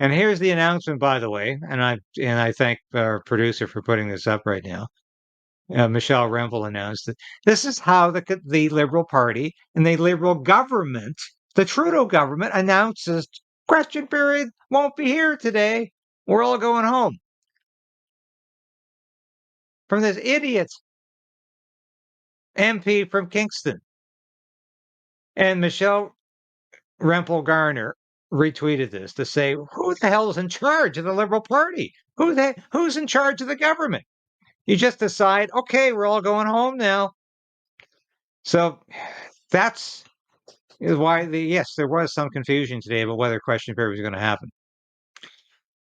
And here's the announcement, by the way, and I thank our producer for putting this up right now. Michelle Rempel announced that this is how the Liberal Party and the Liberal government, the Trudeau government, announces question period won't be here today. We're all going home. From this idiot MP from Kingston. And Michelle Rempel Garner retweeted this to say, who the hell is in charge of the Liberal Party? Who's in charge of the government? You just decide, okay, we're all going home now. So that's why yes, there was some confusion today about whether question period was going to happen.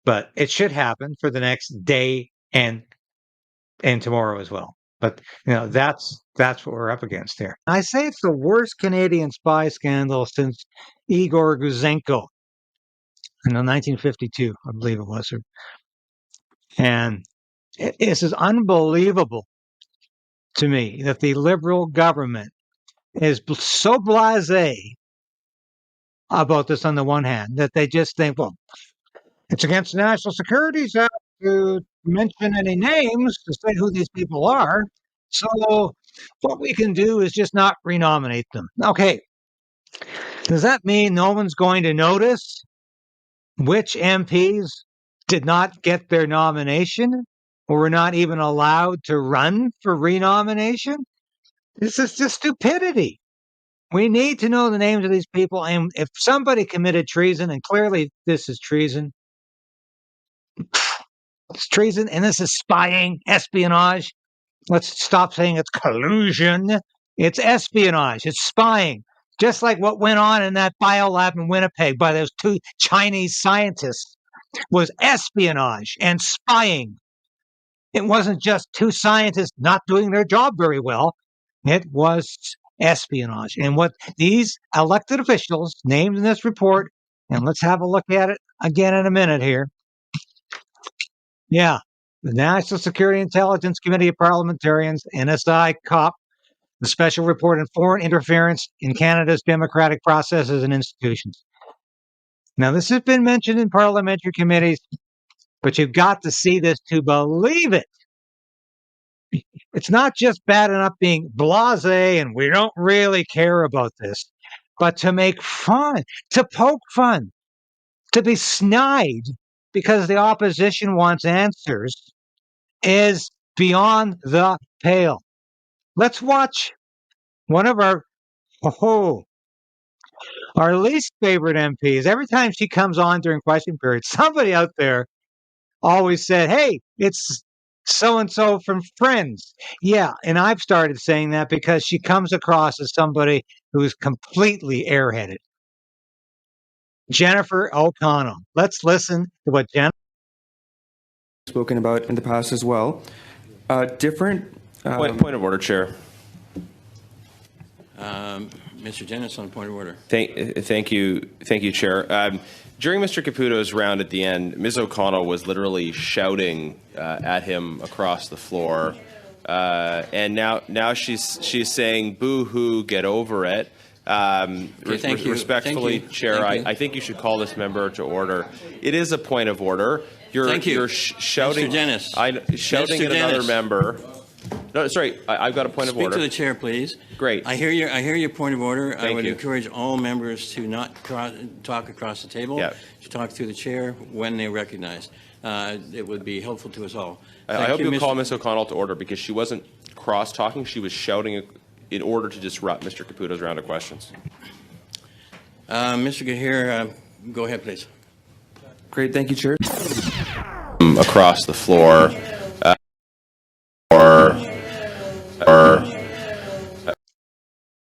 But it should happen for the next day and tomorrow as well. But that's what we're up against here. I say it's the worst Canadian spy scandal since Igor Guzenko in 1952, I believe it was. And this is unbelievable to me that the Liberal government is so blasé about this on the one hand that they just think, well, it's against the National Security Act to mention any names, to say who these people are. So what we can do is just not renominate them. Okay. Does that mean no one's going to notice which MPs did not get their nomination or were not even allowed to run for renomination? This is just stupidity. We need to know the names of these people. And if somebody committed treason, and clearly this is treason, it's treason, and this is spying, espionage. Let's stop saying it's collusion. It's espionage. It's spying. Just like what went on in that biolab in Winnipeg by those two Chinese scientists was espionage and spying. It wasn't just two scientists not doing their job very well. It was espionage. And what these elected officials named in this report, and let's have a look at it again in a minute here. Yeah, the National Security Intelligence Committee of Parliamentarians, NSI COP, the Special Report on Foreign Interference in Canada's Democratic Processes and Institutions. Now, this has been mentioned in parliamentary committees, but you've got to see this to believe it. It's not just bad enough being blasé and we don't really care about this, but to make fun, to poke fun, to be snide because the opposition wants answers is beyond the pale. Let's watch one of our least favorite MPs. Every time she comes on during question period, somebody out there always said, hey, it's so-and-so from Friends. Yeah, and I've started saying that because she comes across as somebody who's completely airheaded. Jennifer O'Connell. Let's listen to what Jennifer spoken about in the past as well. Point of order, Chair. Mr. Dennis on point of order. Thank you, Chair. During Mr. Caputo's round at the end, Ms. O'Connell was literally shouting at him across the floor, and now she's saying, "Boo-hoo, get over it." Respectfully, Chair, I think you should call this member to order. It is a point of order. You're shouting, Mr. Dennis. Shouting at another member. No, sorry, I've got a point of order. Speak to the chair, please. Great. I hear your point of order. Thank I would you. encourage all members to not talk across the table, to talk through the chair when they're recognized. It would be helpful to us all. I hope you call Ms. O'Connell to order because she wasn't cross-talking. She was shouting in order to disrupt Mr. Caputo's round of questions. Mr. Gahir, go ahead, please. Great, thank you, Chair. Across the floor.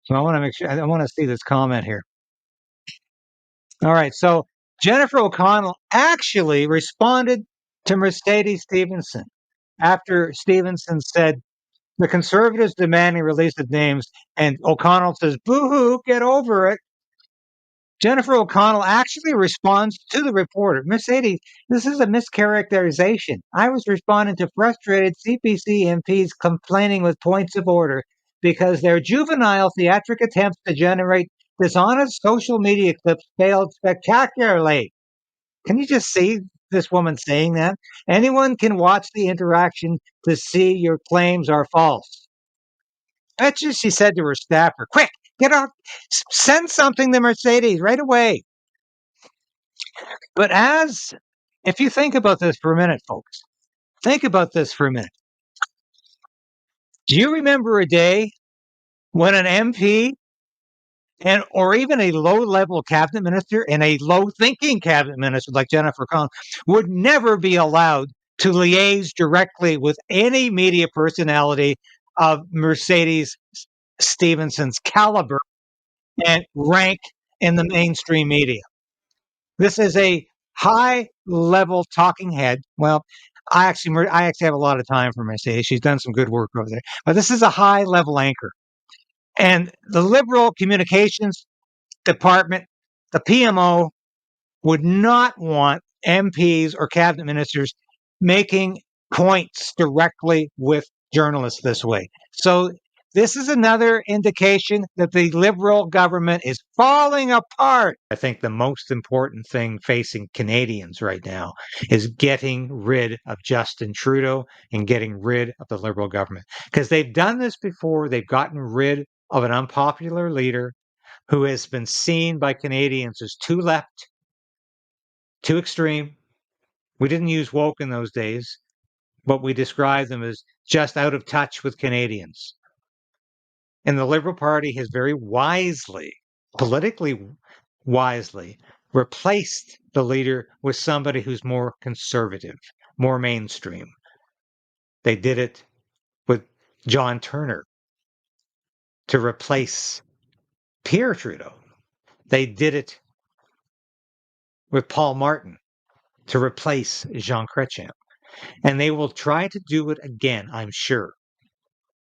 So I want to make sure, I want to see this comment here. All right, so Jennifer O'Connell actually responded to Mercedes Stephenson after Stephenson said, the Conservatives demanding release of names, and O'Connell says, boo-hoo, get over it. Jennifer O'Connell actually responds to the reporter, Mercedes, this is a mischaracterization. I was responding to frustrated CPC MPs complaining with points of order because their juvenile theatric attempts to generate dishonest social media clips failed spectacularly. Can you just see this woman saying that? Anyone can watch the interaction to see your claims are false. That's what she said to her staffer. Quick, get out, send something to Mercedes right away. But if you think about this for a minute, folks, think about this for a minute. Do you remember a day when an MP or even a low-level cabinet minister and a low-thinking cabinet minister like Jennifer Collins would never be allowed to liaise directly with any media personality of Mercedes Stevenson's caliber and rank in the mainstream media? This is a high-level talking head. Well, I actually have a lot of time for Mercedes. She's done some good work over there. But this is a high-level anchor. And the Liberal Communications Department, the PMO, would not want MPs or cabinet ministers making points directly with journalists this way. So this is another indication that the Liberal government is falling apart. I think the most important thing facing Canadians right now is getting rid of Justin Trudeau and getting rid of the Liberal government. Because they've done this before. They've gotten rid of an unpopular leader who has been seen by Canadians as too left, too extreme. We didn't use woke in those days, but we described them as just out of touch with Canadians. And the Liberal Party has very wisely, politically wisely, replaced the leader with somebody who's more conservative, more mainstream. They did it with John Turner to replace Pierre Trudeau. They did it with Paul Martin to replace Jean Chrétien. And they will try to do it again, I'm sure,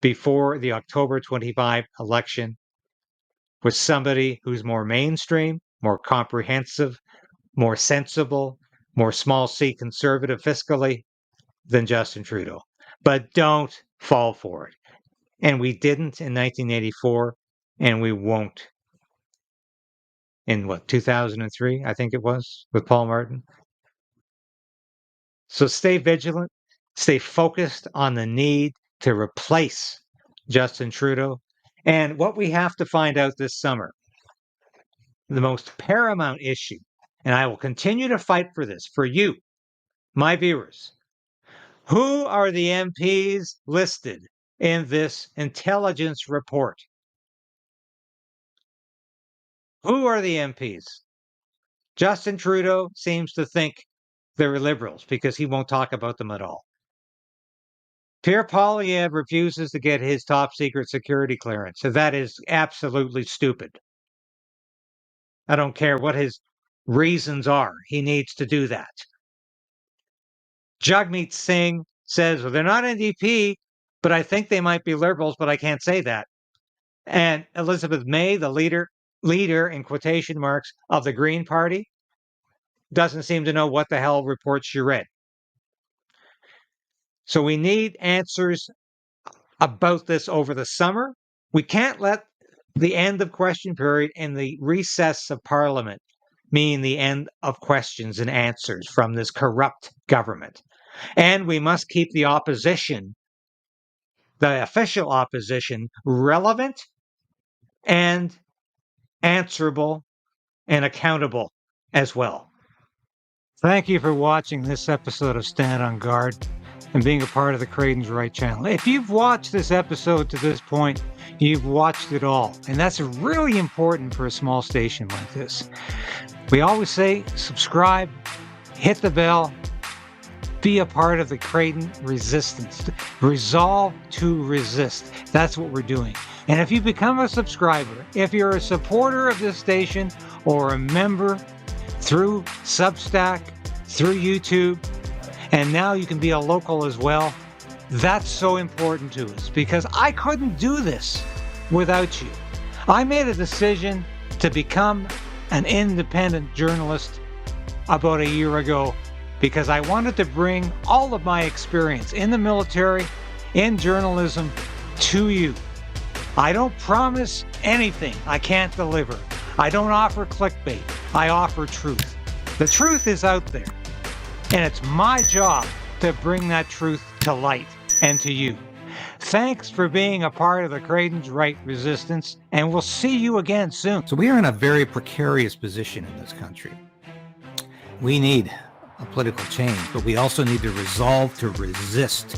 before the October 25 election with somebody who's more mainstream, more comprehensive, more sensible, more small c conservative fiscally than Justin Trudeau. But don't fall for it. And we didn't in 1984, and we won't in 2003, I think it was, with Paul Martin. So stay vigilant, stay focused on the need to replace Justin Trudeau. And what we have to find out this summer, the most paramount issue, and I will continue to fight for this, for you, my viewers. Who are the MPs listed in this intelligence report? Who are the MPs? Justin Trudeau seems to think they're liberals because he won't talk about them at all. Pierre Poilievre refuses to get his top secret security clearance. So that is absolutely stupid. I don't care what his reasons are. He needs to do that. Jagmeet Singh says, well, they're not NDP, but I think they might be liberals, but I can't say that. And Elizabeth May, the leader in quotation marks of the Green Party, doesn't seem to know what the hell report she read. So we need answers about this over the summer. We can't let the end of question period and the recess of Parliament mean the end of questions and answers from this corrupt government. And we must keep the opposition, the official opposition, relevant and answerable and accountable as well. Thank you for watching this episode of Stand on Guard and being a part of the KRAYDEN'S Right channel. If you've watched this episode to this point, you've watched it all. And that's really important for a small station like this. We always say subscribe, hit the bell, be a part of the KRAYDEN resistance. Resolve to resist. That's what we're doing. And if you become a subscriber, if you're a supporter of this station or a member through Substack, through YouTube, and now you can be a local as well, that's so important to us because I couldn't do this without you. I made a decision to become an independent journalist about a year ago because I wanted to bring all of my experience in the military, in journalism, to you. I don't promise anything I can't deliver. I don't offer clickbait. I offer truth. The truth is out there, and it's my job to bring that truth to light and to you. Thanks for being a part of the Craydon's Right resistance, and we'll see you again soon. So we are in a very precarious position in this country. We need a political change, but we also need to resolve to resist